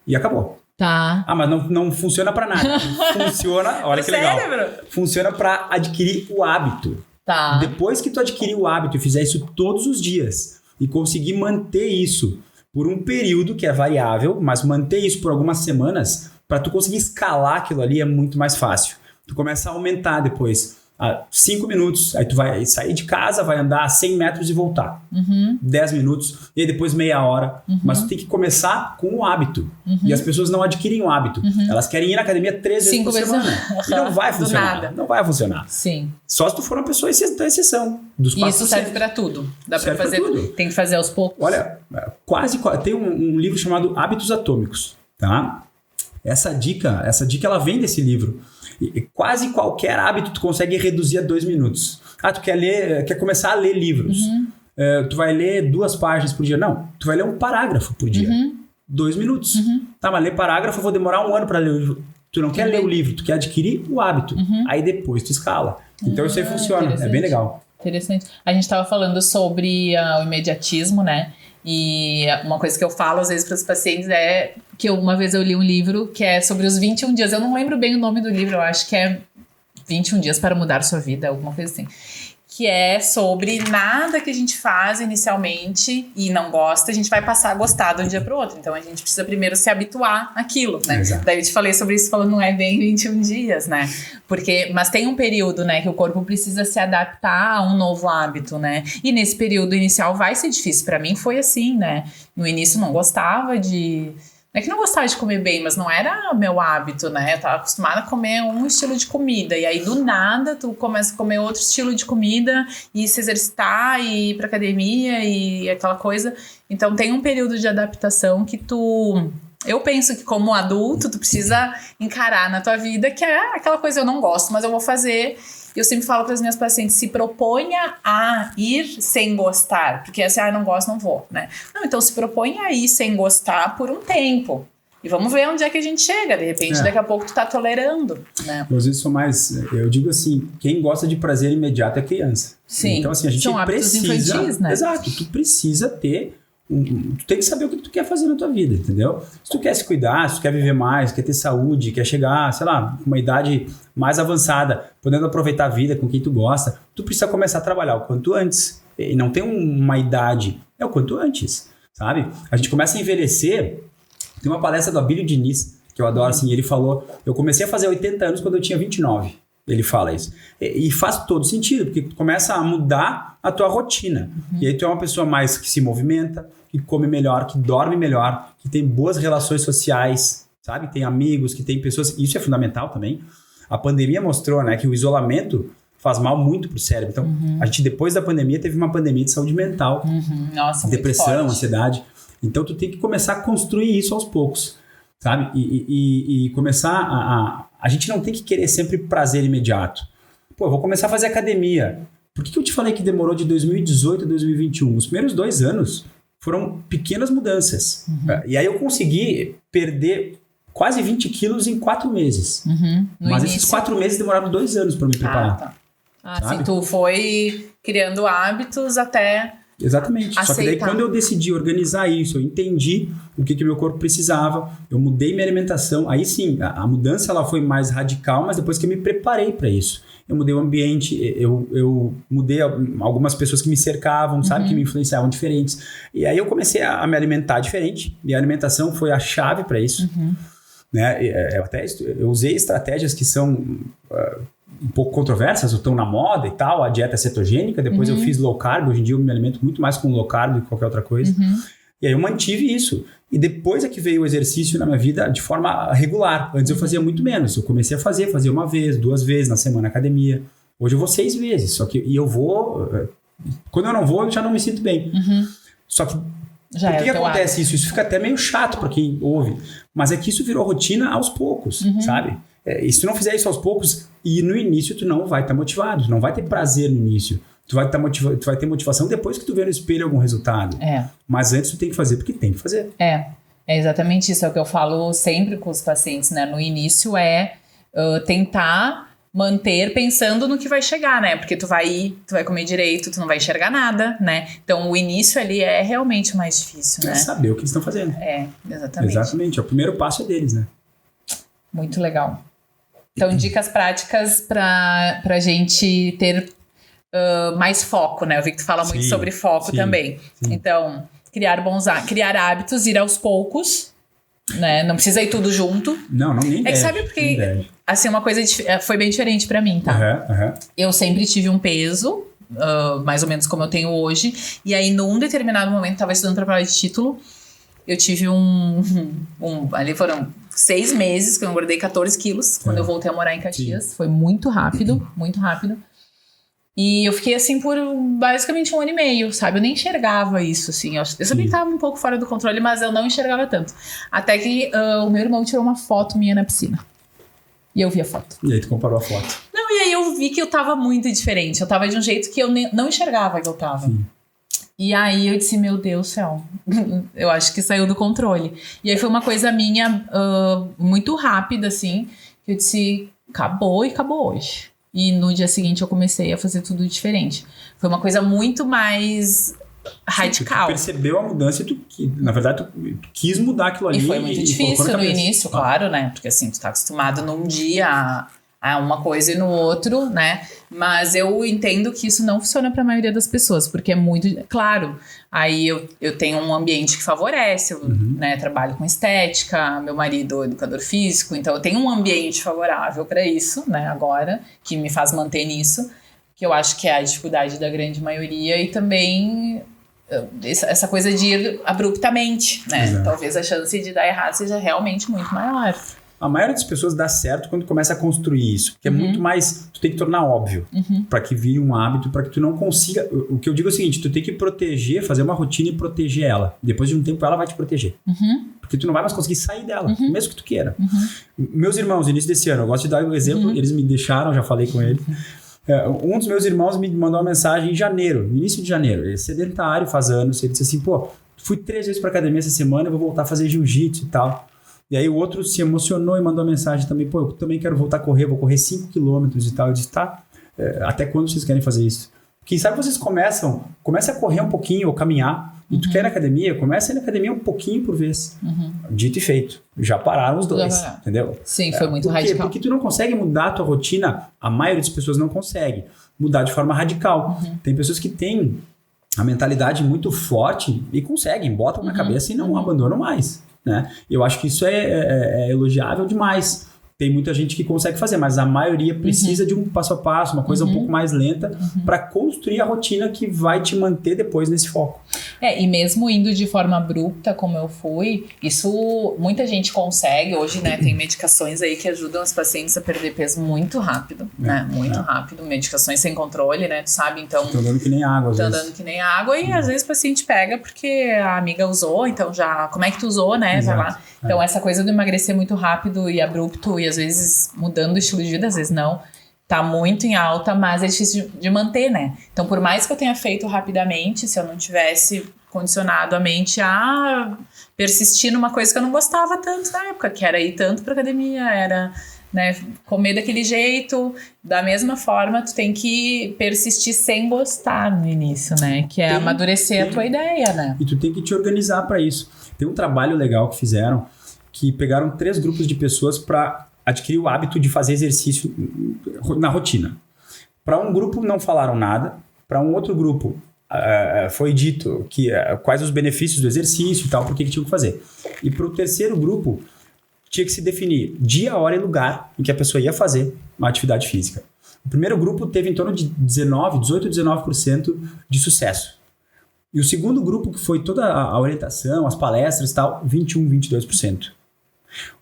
E acabou. Tá. Mas não funciona pra nada. Funciona, olha que legal. Funciona pra adquirir o hábito. Tá. Depois que tu adquirir o hábito e fizer isso todos os dias e conseguir manter isso por um período que é variável, mas manter isso por algumas semanas, pra tu conseguir escalar aquilo ali é muito mais fácil. Tu começa a aumentar depois. 5 minutos, aí tu vai sair de casa, vai andar 100 metros e voltar. 10 minutos, e aí depois meia hora. Mas tu tem que começar com o hábito. E as pessoas não adquirem o hábito. Elas querem ir na academia 3 vezes por semana. E não vai funcionar. Nada. Não vai funcionar. Sim. Só se tu for uma pessoa da exceção. Dos 4%. E isso serve pra tudo. Dá pra fazer tudo. Tem que fazer aos poucos. Olha, tem um livro chamado Hábitos Atômicos. Tá? Essa dica ela vem desse livro. E quase qualquer hábito tu consegue reduzir a 2 minutos. Tu quer começar a ler livros. Tu vai ler 2 páginas por dia. Não, tu vai ler um parágrafo por dia. 2 minutos. Tá, mas ler parágrafo eu vou demorar 1 ano para ler o livro. Tu não quer ler o livro, tu quer adquirir o hábito. Aí depois tu escala. Então isso aí funciona, é bem legal. Interessante. A gente estava falando sobre o imediatismo, né? E uma coisa que eu falo às vezes para os pacientes é que uma vez eu li um livro que é sobre os 21 dias. Eu não lembro bem o nome do livro, eu acho que é 21 dias para mudar sua vida, alguma coisa assim. Que é sobre nada que a gente faz inicialmente e não gosta, a gente vai passar a gostar de um dia para o outro. Então a gente precisa primeiro se habituar àquilo, né? Exato. Daí eu te falei sobre isso, falando não é bem 21 dias, né? Mas tem um período, né, que o corpo precisa se adaptar a um novo hábito, né? E nesse período inicial vai ser difícil. Para mim foi assim, né? No início não gostava de... Não é que não gostava de comer bem, mas não era meu hábito, né? Eu tava acostumada a comer um estilo de comida. E aí, do nada, tu começa a comer outro estilo de comida e se exercitar e ir pra academia e aquela coisa. Então, tem um período de adaptação que eu penso que como adulto, tu precisa encarar na tua vida que é aquela coisa eu não gosto, mas eu vou fazer. Eu sempre falo para as minhas pacientes, se proponha a ir sem gostar. Porque assim, não gosto, não vou, né? Não, então se proponha a ir sem gostar por um tempo. E vamos ver onde é que a gente chega. De repente, daqui a pouco tu tá tolerando, né? Às vezes eu digo assim, quem gosta de prazer imediato é criança. Sim. Então assim, a gente são precisa... hábitos infantis, né? Exato, tu precisa ter... Tu tem que saber o que tu quer fazer na tua vida, entendeu? Se tu quer se cuidar, se tu quer viver mais, quer ter saúde, quer chegar, sei lá, com uma idade mais avançada, podendo aproveitar a vida com quem tu gosta, tu precisa começar a trabalhar o quanto antes. E não tem uma idade, é o quanto antes, sabe? A gente começa a envelhecer. Tem uma palestra do Abílio Diniz, que eu adoro, assim, ele falou, eu comecei a fazer 80 anos quando eu tinha 29. Ele fala isso. E faz todo sentido, porque tu começa a mudar a tua rotina. E aí tu é uma pessoa mais que se movimenta, que come melhor, que dorme melhor, que tem boas relações sociais, sabe? Tem amigos, que tem pessoas... Isso é fundamental também. A pandemia mostrou, né, que o isolamento faz mal muito pro cérebro. Então, a gente, depois da pandemia, teve uma pandemia de saúde mental. Nossa, depressão, ansiedade. Então, tu tem que começar a construir isso aos poucos, sabe? E começar a gente não tem que querer sempre prazer imediato. Pô, eu vou começar a fazer academia. Por que eu te falei que demorou de 2018 a 2021? Os primeiros 2 anos foram pequenas mudanças. E aí eu consegui perder quase 20 quilos em 4 meses. Mas início... esses 4 meses demoraram 2 anos para me preparar. Assim, tu foi criando hábitos até... Exatamente. Aceitar. Só que daí quando eu decidi organizar isso, eu entendi o que meu corpo precisava, eu mudei minha alimentação, aí sim, a mudança ela foi mais radical, mas depois que eu me preparei para isso. Eu mudei o ambiente, eu mudei algumas pessoas que me cercavam, sabe, que me influenciavam diferentes. E aí eu comecei a me alimentar diferente, e a alimentação foi a chave para isso. Né? Eu usei estratégias que são um pouco controversas, ou estão na moda e tal, a dieta cetogênica, depois eu fiz low carb, hoje em dia eu me alimento muito mais com low carb do que qualquer outra coisa. E aí eu mantive isso. E depois é que veio o exercício na minha vida de forma regular. Antes eu fazia muito menos. Eu comecei a fazer uma vez, 2 vezes na semana na academia. Hoje eu vou 6 vezes. Só que eu vou... Quando eu não vou, eu já não me sinto bem. Só que por que acontece isso? Isso fica até meio chato para quem ouve. Mas é que isso virou rotina aos poucos, sabe? E se tu não fizer isso aos poucos, e no início tu não vai estar motivado. Tu não vai ter prazer no início. Tu vai ter motivação depois que tu vê no espelho algum resultado. Mas antes tu tem que fazer porque tem que fazer. É exatamente isso. É o que eu falo sempre com os pacientes, né? No início tentar manter pensando no que vai chegar, né? Porque tu vai comer direito, tu não vai enxergar nada, né? Então o início ali é realmente o mais difícil, né? É saber o que eles estão fazendo. Exatamente. Exatamente. O primeiro passo é deles, né? Muito legal. Então, dicas práticas pra gente ter mais foco, né? Eu vi que tu fala muito sobre foco também. Então, criar hábitos, ir aos poucos, né? Não precisa ir tudo junto. Não nem deve. É que sabe porque, assim, uma coisa foi bem diferente pra mim, tá? Eu sempre tive um peso, mais ou menos como eu tenho hoje, e aí num determinado momento, tava estudando pra prova de título, eu tive ali foram 6 meses que eu engordei 14 quilos, quando eu voltei a morar em Caxias. Foi muito rápido, muito rápido. E eu fiquei assim por basicamente 1 ano e meio, sabe? Eu nem enxergava isso, assim. Eu sabia que tava um pouco fora do controle, mas eu não enxergava tanto. Até que o meu irmão tirou uma foto minha na piscina. E eu vi a foto. E aí tu comparou a foto. Não, e aí eu vi que eu tava muito diferente. Eu tava de um jeito que eu não enxergava que eu tava. E aí eu disse, meu Deus do céu, eu acho que saiu do controle. E aí foi uma coisa minha muito rápida, assim, que eu disse, acabou hoje. E no dia seguinte eu comecei a fazer tudo diferente. Foi uma coisa muito mais radical. Tu percebeu a mudança e na verdade, tu quis mudar aquilo ali. E foi muito difícil no início, claro, né? Porque assim, tu tá acostumado num dia a uma coisa e no outro, né? Mas eu entendo que isso não funciona para a maioria das pessoas, porque é muito... Claro, aí eu tenho um ambiente que favorece, eu né, trabalho com estética, meu marido é educador físico, então eu tenho um ambiente favorável para isso, né, agora, que me faz manter nisso, que eu acho que é a dificuldade da grande maioria, e também essa coisa de ir abruptamente, né? Exato. Talvez a chance de dar errado seja realmente muito maior. A maioria das pessoas dá certo quando começa a construir isso. Porque é muito mais... Tu tem que tornar óbvio. Para que vire um hábito, para que tu não consiga... O que eu digo é o seguinte, tu tem que proteger, fazer uma rotina e proteger ela. Depois de um tempo, ela vai te proteger. Porque tu não vai mais conseguir sair dela, mesmo que tu queira. Meus irmãos, no início desse ano, eu gosto de dar um exemplo, eles me deixaram, já falei com ele. Um dos meus irmãos me mandou uma mensagem em janeiro, no início de janeiro. Ele é sedentário, faz anos. Ele disse assim, fui 3 vezes pra academia essa semana, eu vou voltar a fazer jiu-jitsu e tal. E aí o outro se emocionou e mandou uma mensagem também, eu também quero voltar a correr, vou correr 5 quilômetros e tal. Eu disse, até quando vocês querem fazer isso? Quem sabe vocês comecem a correr um pouquinho ou caminhar, e tu quer ir na academia, começa a ir na academia um pouquinho por vez. Dito e feito. Já pararam os dois, entendeu? Sim, foi muito radical. Porque tu não consegue mudar a tua rotina, a maioria das pessoas não consegue mudar de forma radical. Tem pessoas que têm a mentalidade muito forte e conseguem, botam na cabeça e não abandonam mais. Né? Eu acho que isso é elogiável demais. Tem muita gente que consegue fazer, mas a maioria precisa de um passo a passo, uma coisa um pouco mais lenta, para construir a rotina que vai te manter depois nesse foco. E mesmo indo de forma abrupta, como eu fui, isso muita gente consegue. Hoje, né, tem medicações aí que ajudam os pacientes a perder peso muito rápido, né? Muito rápido. Medicações sem controle, né? Tu sabe, então... Estão dando que nem água, às vezes. Estão dando que nem água e às vezes o paciente pega porque a amiga usou, então já... Como é que tu usou, né? Vai lá. Então, essa coisa do emagrecer muito rápido e abrupto e às vezes mudando o estilo de vida, às vezes não, tá muito em alta, mas é difícil de manter, né? Então, por mais que eu tenha feito rapidamente, se eu não tivesse condicionado a mente a persistir numa coisa que eu não gostava tanto na época, que era ir tanto pra academia, era, né, comer daquele jeito, da mesma forma, tu tem que persistir sem gostar no início, né? Que é amadurecer a tua ideia, né? E tu tem que te organizar pra isso. Tem um trabalho legal que fizeram, que pegaram 3 grupos de pessoas para adquirir o hábito de fazer exercício na rotina. Para um grupo não falaram nada, para um outro grupo foi dito quais os benefícios do exercício e tal, por que tinham que fazer. E para o terceiro grupo, tinha que se definir dia, hora e lugar em que a pessoa ia fazer uma atividade física. O primeiro grupo teve em torno de 18, 19% de sucesso. E o segundo grupo, que foi toda a orientação, as palestras e tal, 21, 22%.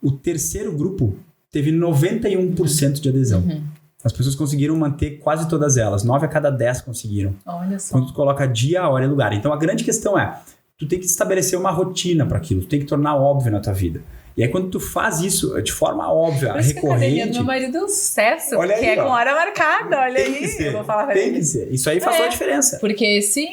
O terceiro grupo teve 91% de adesão. Uhum. As pessoas conseguiram manter quase todas elas. 9 a cada 10 conseguiram. Olha só. Quando tu coloca dia, hora e lugar. Então a grande questão é, tu tem que estabelecer uma rotina para aquilo. Tu tem que tornar óbvio na tua vida. E aí quando tu faz isso de forma óbvia, recorrente... Por isso que a academia do meu marido é um sucesso, olha porque aí, com hora marcada, olha tem aí. Ser, eu vou falar tem que ser. Isso aí faz toda a diferença. Porque sim,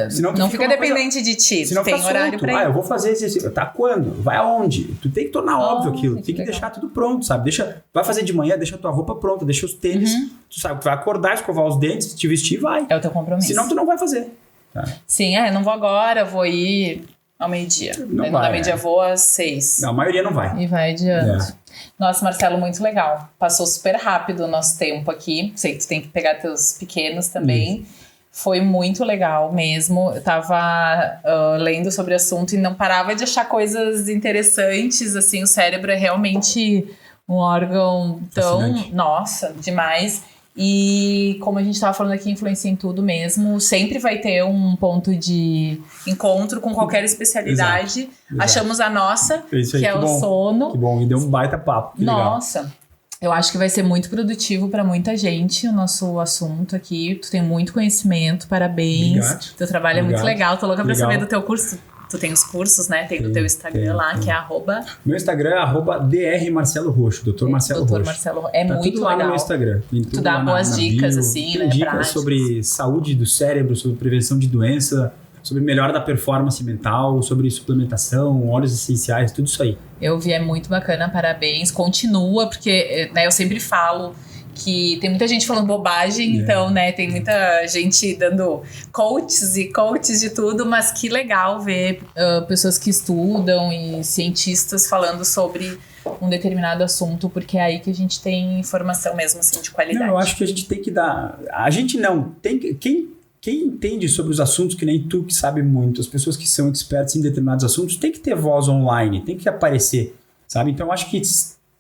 senão não fica dependente de ti. Senão tem horário pra ir. Eu vou fazer isso. Tá quando? Vai aonde? Tu tem que tornar óbvio aquilo. Tem que deixar tudo pronto, sabe? Vai fazer de manhã, deixa a tua roupa pronta, deixa os tênis. Tu sabe que tu vai acordar, escovar os dentes, te vestir e vai. É o teu compromisso. Senão tu não vai fazer. Tá? Sim, eu não vou agora, vou ir... ao meio-dia. Não vai, meio-dia vou às 6. Não, a maioria não vai. E vai adiante. Nossa, Marcelo, muito legal. Passou super rápido o nosso tempo aqui. Sei que tu tem que pegar teus pequenos também. Foi muito legal mesmo. Eu tava lendo sobre o assunto e não parava de achar coisas interessantes. Assim, o cérebro é realmente um órgão tão... fascinante. Nossa, demais. E como a gente estava falando aqui, influencia em tudo mesmo. Sempre vai ter um ponto de encontro com qualquer especialidade. Exato. Achamos a nossa, que é o sono. Que bom, e deu um baita papo. Nossa, eu acho que vai ser muito produtivo para muita gente o nosso assunto aqui. Tu tem muito conhecimento, parabéns. Obrigado. Teu trabalho é muito legal. Tô louca pra saber do teu curso. Tu tem os cursos, né? Tem do teu Instagram lá, que é @... Meu Instagram é @Dr. Marcelo Roxo, Dr. Marcelo Roxo. Dr. Marcelo Roxo. É tá muito tudo lá legal. No meu Instagram. Tu dá boas dicas, assim, né? Dicas práticas. Sobre saúde do cérebro, sobre prevenção de doença, sobre melhora da performance mental, sobre suplementação, óleos essenciais, tudo isso aí. Eu vi, é muito bacana, parabéns. Continua, porque eu sempre falo... que tem muita gente falando bobagem, então, né, tem muita gente dando coaches de tudo, mas que legal ver pessoas que estudam e cientistas falando sobre um determinado assunto, porque é aí que a gente tem informação mesmo, assim, de qualidade. Não, eu acho que a gente tem que dar... A gente não, tem quem entende sobre os assuntos, que nem tu que sabe muito, as pessoas que são expertas em determinados assuntos, tem que ter voz online, tem que aparecer, sabe? Então, eu acho que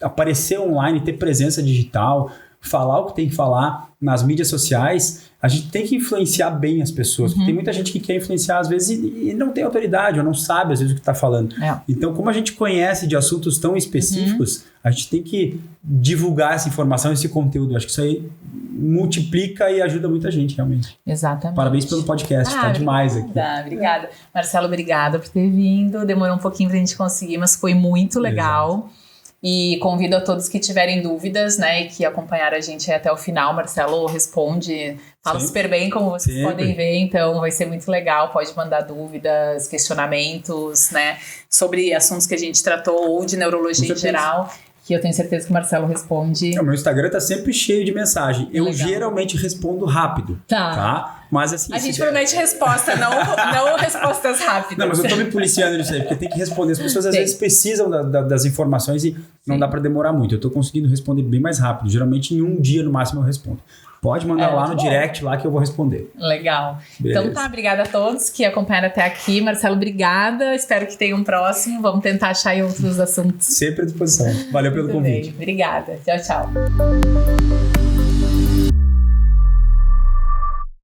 aparecer online, ter presença digital... falar o que tem que falar nas mídias sociais, a gente tem que influenciar bem as pessoas. Porque tem muita gente que quer influenciar às vezes e não tem autoridade, ou não sabe às vezes o que está falando. Então, como a gente conhece de assuntos tão específicos, a gente tem que divulgar essa informação, esse conteúdo. Acho que isso aí multiplica e ajuda muita gente, realmente. Exatamente. Parabéns pelo podcast, tá demais aqui. Obrigada. Marcelo, obrigada por ter vindo. Demorou um pouquinho pra gente conseguir, mas foi muito legal. Exato. E convido a todos que tiverem dúvidas, né, e que acompanharam a gente até o final. Marcelo responde, fala super bem, como vocês podem ver, então vai ser muito legal. Pode mandar dúvidas, questionamentos, né, sobre assuntos que a gente tratou ou de neurologia em geral, que eu tenho certeza que o Marcelo responde. O meu Instagram tá sempre cheio de mensagem. Eu geralmente respondo rápido, tá? Mas assim... A gente promete resposta, não respostas rápidas. Não, mas eu tô me policiando nisso aí, porque tem que responder. As pessoas às vezes precisam das informações e não dá pra demorar muito. Eu tô conseguindo responder bem mais rápido. Geralmente em um dia no máximo eu respondo. Pode mandar lá no direct lá que eu vou responder. Legal. Beleza. Então tá, obrigada a todos que acompanharam até aqui. Marcelo, obrigada. Espero que tenha um próximo. Vamos tentar achar aí outros assuntos. Sempre à disposição. Valeu pelo convite. Obrigada. Tchau, tchau.